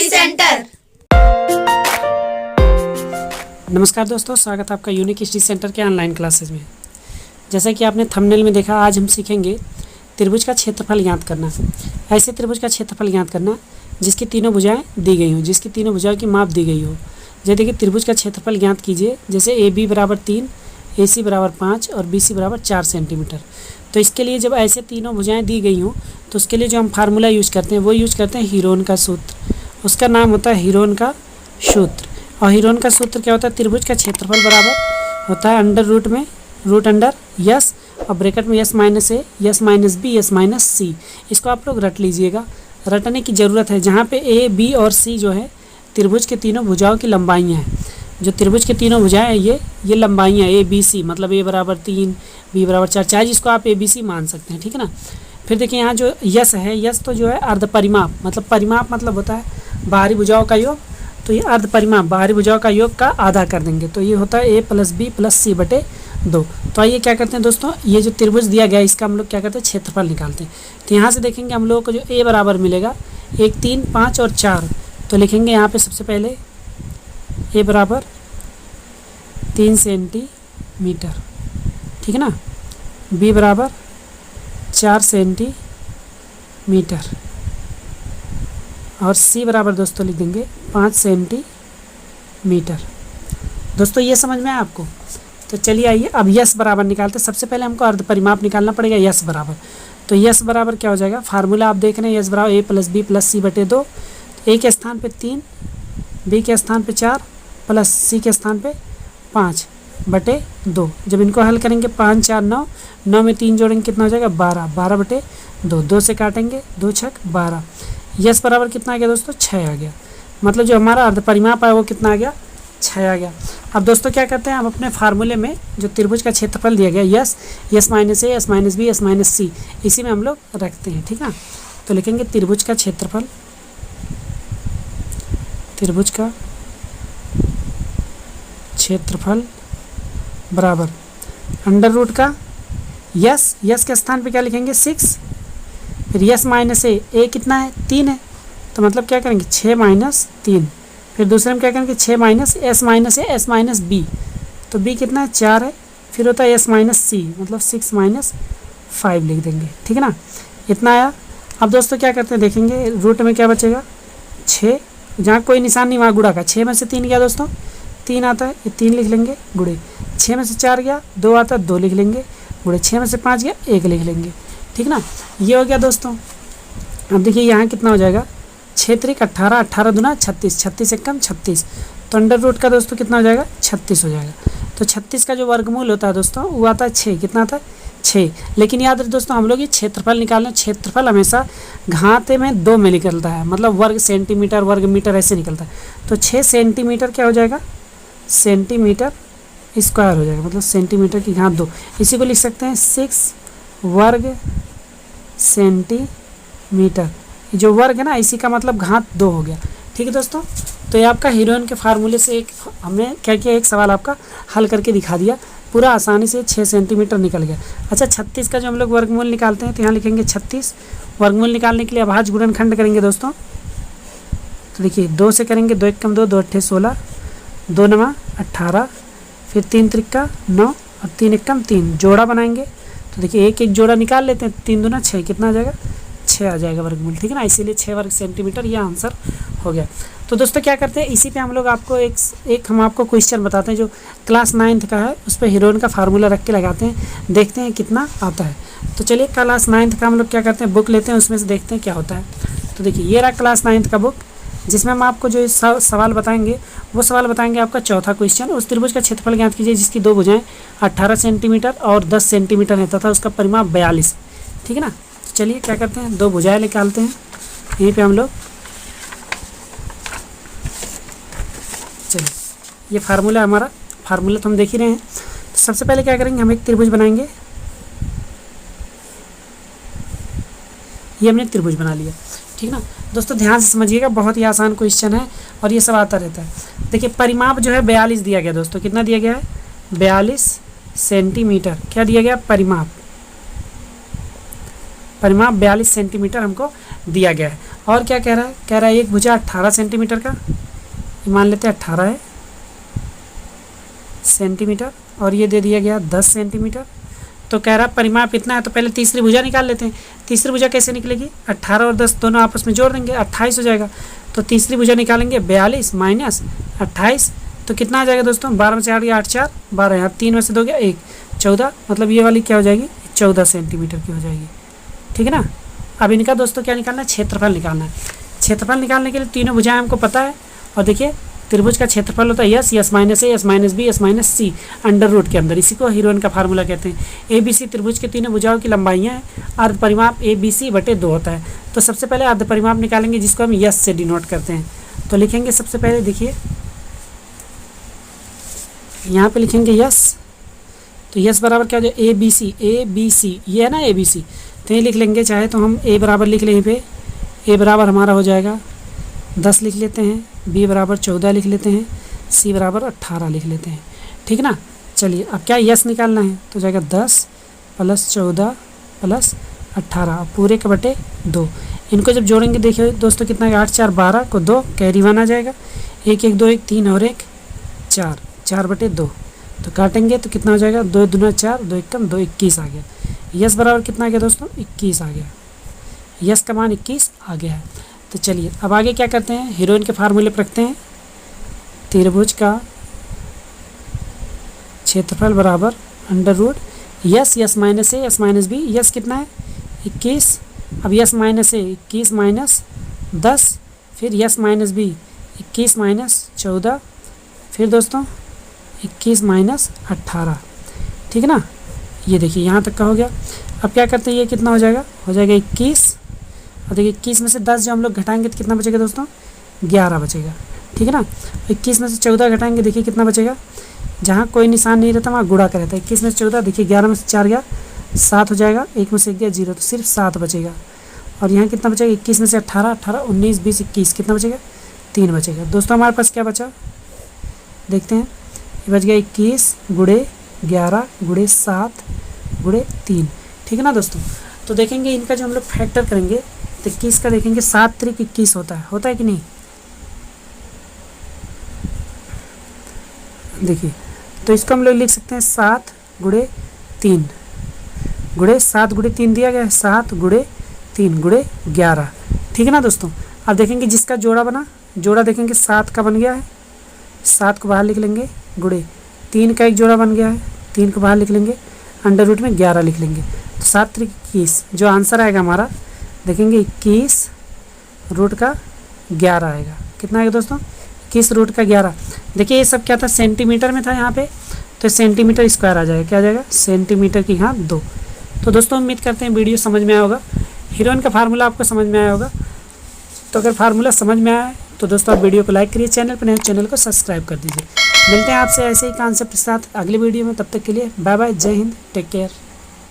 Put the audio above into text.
Study centre. नमस्कार दोस्तों, स्वागत है आपका यूनिक स्टडी सेंटर के ऑनलाइन क्लासेस में। जैसा कि आपने थंबनेल में देखा, आज हम सीखेंगे त्रिभुज का क्षेत्रफल ज्ञात करना। ऐसे त्रिभुज का क्षेत्रफल ज्ञात करना जिसकी तीनों भुजाएं दी गई हों, जिसकी तीनों भुजाओं की माप दी गई हो। जैसे देखिए, त्रिभुज का क्षेत्रफल ज्ञात कीजिए। जैसे ए बी बराबर 3, ए सी बराबर 5 और बी सी बराबर 4 सेंटीमीटर। तो इसके लिए जब ऐसे तीनों भुजाएं दी गई हों तो उसके लिए जो हम फार्मूला यूज़ करते हैं वो यूज़ करते हैं हीरोन का सूत्र। उसका नाम होता है हीरोन का सूत्र। और हीरोन का सूत्र क्या होता है? त्रिभुज का क्षेत्रफल बराबर होता है अंडर रूट में रूट अंडर यस और ब्रैकेट में s minus a, s minus b, s minus c. इसको आप लोग रट लीजिएगा, रटने की ज़रूरत है। जहाँ पे ए बी और सी जो है त्रिभुज के तीनों भुजाओं की लंबाइयाँ हैं। जो त्रिभुज की तीनों भुजाएं हैं ये लंबाइयाँ ए बी सी, मतलब ए बराबर 3, बी बराबर 4, चाहे जिसको आप ए बी सी मान सकते हैं, ठीक है ना। फिर देखिए यहाँ जो यस है, यस तो जो है अर्ध परिमाप, मतलब परिमाप मतलब होता है बाहरी भुजाओं का योग। तो ये अर्ध परिमाप बाहरी भुजाओं का योग का आधा कर देंगे, तो ये होता है ए प्लस बी प्लस सी बटे 2। तो आइए क्या करते हैं दोस्तों, ये जो त्रिभुज दिया गया है इसका हम लोग क्या करते हैं, क्षेत्रफल निकालते हैं। तो यहाँ से देखेंगे हम लोगों को जो ए बराबर मिलेगा 1, 3, 5 और 4। तो लिखेंगे यहाँ पे सबसे पहले ए बराबर 3 सेंटीमीटर, ठीक है ना। बी बराबर 4 सेंटीमीटर और सी बराबर दोस्तों लिख देंगे 5 सेंटीमीटर। दोस्तों ये समझ में आया आपको? तो चलिए आइए अब यस बराबर निकालते हैं। सबसे पहले हमको अर्ध परिमाप निकालना पड़ेगा यस बराबर। तो यस बराबर क्या हो जाएगा? फार्मूला आप देख रहे हैं, यस बराबर ए प्लस बी प्लस सी बटे 2। ए के स्थान पे 3, बी के स्थान पे 4 प्लस सी के स्थान पे 5 बटे 2। जब इनको हल करेंगे 5, 4, 9, 9 में 3 जोड़ेंगे कितना हो जाएगा? 12, 12 बटे 2, 2 से काटेंगे 2 छक 12। यस बराबर कितना आ गया दोस्तों? 6 आ गया। मतलब जो हमारा अर्ध परिमाप है वो कितना आ गया? 6 आ गया। अब दोस्तों क्या करते हैं, हम अपने फार्मूले में जो त्रिभुज का क्षेत्रफल दिया गया s, s minus a, s minus b, s minus c, इसी में हम लोग रखते हैं, ठीक है। तो लिखेंगे त्रिभुज का क्षेत्रफल, त्रिभुज का क्षेत्रफल बराबर अंडर रूट का यस, यस के स्थान पे क्या लिखेंगे? 6, फिर यस माइनस ए कितना है? 3 है, तो मतलब क्या करेंगे 6 माइनस 3। फिर दूसरे में क्या करेंगे 6 माइनस एस माइनस ए, एस माइनस बी, तो बी कितना है? 4 है। फिर होता है एस माइनस सी, मतलब 6 माइनस 5 लिख देंगे, ठीक है ना। इतना आया। अब दोस्तों क्या करते हैं, देखेंगे रूट में क्या बचेगा? 6, जहाँ कोई निशान नहीं वहाँ गुणा का। 6 में से 3 गया दोस्तों, 3 आता है, ये 3 लिख लेंगे गुणे। 6 में से 4 गया, 2 आता है, 2 लिख लेंगे गुणे। 6 में से 5 गया, 1 लिख लेंगे, ठीक ना। ये हो गया दोस्तों। अब देखिए यहाँ कितना हो जाएगा? 6 त्रिक 18, 18 दूना 36, 36 एकम 36। तो अंडर रूट का दोस्तों कितना हो जाएगा? 36 हो जाएगा। तो 36 का जो वर्गमूल होता है दोस्तों वो आता है 6। कितना आता है? 6। लेकिन याद रखिए दोस्तों, हम लोग ये क्षेत्रफल निकालना, क्षेत्रफल हमेशा घाते में 2 में निकलता है, मतलब वर्ग सेंटीमीटर, वर्ग मीटर ऐसे निकलता है। तो 6 सेंटीमीटर क्या हो जाएगा? सेंटीमीटर स्क्वायर हो जाएगा, मतलब सेंटीमीटर की घात 2। इसी को लिख सकते हैं 6 वर्ग सेंटीमीटर। जो वर्ग है ना, इसी का मतलब घात 2 हो गया, ठीक है दोस्तों। तो ये आपका हीरोइन के फार्मूले से एक हमने क्या किया, एक सवाल आपका हल करके दिखा दिया। पूरा आसानी से 6 सेंटीमीटर निकल गया। अच्छा, 36 का जो हम लोग वर्गमूल निकालते हैं तो यहाँ लिखेंगे 36। वर्गमूल निकालने के लिए अभाज्य गुणनखंड करेंगे दोस्तों। तो देखिए 2 से करेंगे, 2 एकम 2, 2 अट्ठे 16, 2 नमा 18, फिर 3 त्रिक्का 9 और 3 एकम 3, जोड़ा बनाएंगे। तो देखिए एक एक जोड़ा निकाल लेते हैं, 3 दूना 6, कितना आ जाएगा? 6 आ जाएगा वर्गमूल, ठीक है ना। इसीलिए 6 वर्ग सेंटीमीटर ये आंसर हो गया। तो दोस्तों क्या करते हैं, इसी पे हम लोग आपको एक हम आपको क्वेश्चन बताते हैं जो क्लास 9th का है, उस पर हीरोइन का फार्मूला रख के लगाते हैं, देखते हैं कितना आता है। तो चलिए क्लास 9th का हम लोग क्या करते हैं, बुक लेते हैं, उसमें से देखते हैं क्या होता है। तो देखिए ये रहा क्लास 9th का बुक, जिसमें हम आपको जो सवाल बताएंगे वो सवाल बताएंगे आपका चौथा क्वेश्चन। उस त्रिभुज का क्षेत्रफल ज्ञात कीजिए जिसकी 2 भुजाएं 18 सेंटीमीटर और 10 सेंटीमीटर है तथा उसका परिमाप 42, ठीक है ना। तो चलिए क्या करते हैं, 2 भुजाएं निकालते हैं। यहीं पे हम लोग चलिए ये फार्मूला हमारा, फार्मूला तो हम देख ही रहे हैं। तो सबसे पहले क्या करेंगे, हम एक त्रिभुज बनाएंगे। ये हमने त्रिभुज बना लिया, ठीक ना। दोस्तों ध्यान से समझिएगा, बहुत ही आसान क्वेश्चन है और ये सब आता रहता है। देखिए परिमाप जो है 42 दिया गया दोस्तों, कितना दिया गया है? 42 सेंटीमीटर। क्या दिया गया? परिमाप। परिमाप 42 सेंटीमीटर हमको दिया गया है। और क्या कह रहा है एक भुजा 18 सेंटीमीटर का, मान लेते हैं 18 है सेंटीमीटर, और ये दे दिया गया 10 सेंटीमीटर। तो कह रहा परिमाप इतना है, तो पहले तीसरी भुजा निकाल लेते हैं। तीसरी भुजा कैसे निकलेगी, 18 और 10 दोनों आपस में जोड़ देंगे, 28 हो जाएगा। तो तीसरी भुजा निकालेंगे 42 माइनस 28, तो कितना आ जाएगा दोस्तों, 12 में 4 गया 8 4 12, यहाँ 3 में से 2 गया 1, 14, मतलब ये वाली क्या हो जाएगी 14 सेंटीमीटर की हो जाएगी। ठीक है ना। अब इनका दोस्तों क्या निकालना है, क्षेत्रफल निकालना है। क्षेत्रफल निकालने के लिए तीनों भुजाएं हमको पता है। और देखिए त्रिभुज का क्षेत्रफल होता है s minus a, s minus b, s minus c under root के अंदर। इसी को हीरोइन का फार्मूला कहते हैं। ए बी सी त्रिभुज के तीनों भुजाओं की लंबाइयाँ हैं। अर्ध परिमाप ए बी सी बटे 2 होता है। तो सबसे पहले अर्ध परिमाप निकालेंगे, जिसको हम यस से डिनोट करते हैं। तो लिखेंगे सबसे पहले, देखिए यहाँ पे लिखेंगे यस। तो यस बराबर क्या हो जाए, ए बी सी, ये है ना ए बी सी, तो ये लिख लेंगे। चाहे तो हम ए बराबर लिख लें, यहाँ पे ए बराबर हमारा हो जाएगा 10 लिख लेते हैं, बी बराबर 14 लिख लेते हैं, सी बराबर 18 लिख लेते हैं। ठीक ना। चलिए अब क्या यस निकालना है, तो जाएगा 10 प्लस 14 प्लस 18 पूरे के बटे 2। इनको जब जोड़ेंगे देखिए दोस्तों कितना है, 8 4 12 को 2 कैरी 1 आ जाएगा, 1 1 2 1 3 और 1 4, 4 बटे 2। तो काटेंगे तो कितना हो जाएगा, 2 दूना 4, 2 1 2 21 आ गया। यस बराबर कितना आ गया दोस्तों, 21 आ गया। यस का मान 21 आ गया है। तो चलिए अब आगे क्या करते हैं, हीरोइन के फार्मूले पर रखते हैं। त्रिभुज का क्षेत्रफल बराबर under root yes minus a, s minus b. Yes कितना है 21, अब यस माइनस ए 21 माइनस 10, फिर यस माइनस बी 21 माइनस 14, फिर दोस्तों 21 माइनस 18। ठीक है ना। ये देखिए यहाँ तक का हो गया। अब क्या करते हैं, ये कितना हो जाएगा 21, और देखिए 21 में से 10 जो हम लोग घटाएंगे तो कितना बचेगा दोस्तों, 11 बचेगा। ठीक है ना। 21 में से 14 घटाएंगे, देखिए कितना बचेगा, जहाँ कोई निशान नहीं रहता वहाँ गुणा का रहता है। 21 में से 14, देखिए 11 में से 4 गया 7 हो जाएगा, 1 में से 1 गया 0, तो सिर्फ 7 बचेगा। और यहाँ कितना बचेगा, 21 में से 18 18 19 20 21, कितना बचेगा 3 बचेगा। दोस्तों हमारे पास क्या बचा, देखते हैं। ये बच गया 21 गुणे 11 गुणे 7 गुणे 3। ठीक है ना दोस्तों। तो देखेंगे इनका जो हम लोग फैक्टर करेंगे तो 21 का देखेंगे 7 3 21 होता है कि नहीं। देखिए तो इसको हम लोग लिख सकते हैं 7 गुणे 3 गुणे 7 गुणे 3 दिया गया है, 7 गुणे 3 गुणे 11। ठीक है ना दोस्तों। अब देखेंगे जिसका जोड़ा बना, जोड़ा देखेंगे 7 का बन गया है, 7 को बाहर लिख लेंगे, गुणे 3 का एक जोड़ा बन गया है, 3 को बाहर लिख लेंगे, अंडर रूट में 11 लिख लेंगे। तो 7 3 21, जो आंसर आएगा हमारा देखेंगे 21 रूट का 11 आएगा। कितना आएगा दोस्तों, 21 रूट का 11। देखिए ये सब क्या था, सेंटीमीटर में था यहाँ पे, तो सेंटीमीटर स्क्वायर आ जाएगा। क्या आ जाएगा, सेंटीमीटर की यहाँ 2। तो दोस्तों उम्मीद करते हैं वीडियो समझ में आया होगा, हीरोइन का फार्मूला आपको समझ में आया होगा। तो अगर फार्मूला समझ में आया तो दोस्तों आप वीडियो को लाइक करिए, चैनल पर नए चैनल को सब्सक्राइब कर दीजिए। मिलते हैं आपसे ऐसे ही कॉन्सेप्ट के साथ अगले वीडियो में, तब तक के लिए बाय बाय, जय हिंद, टेक केयर।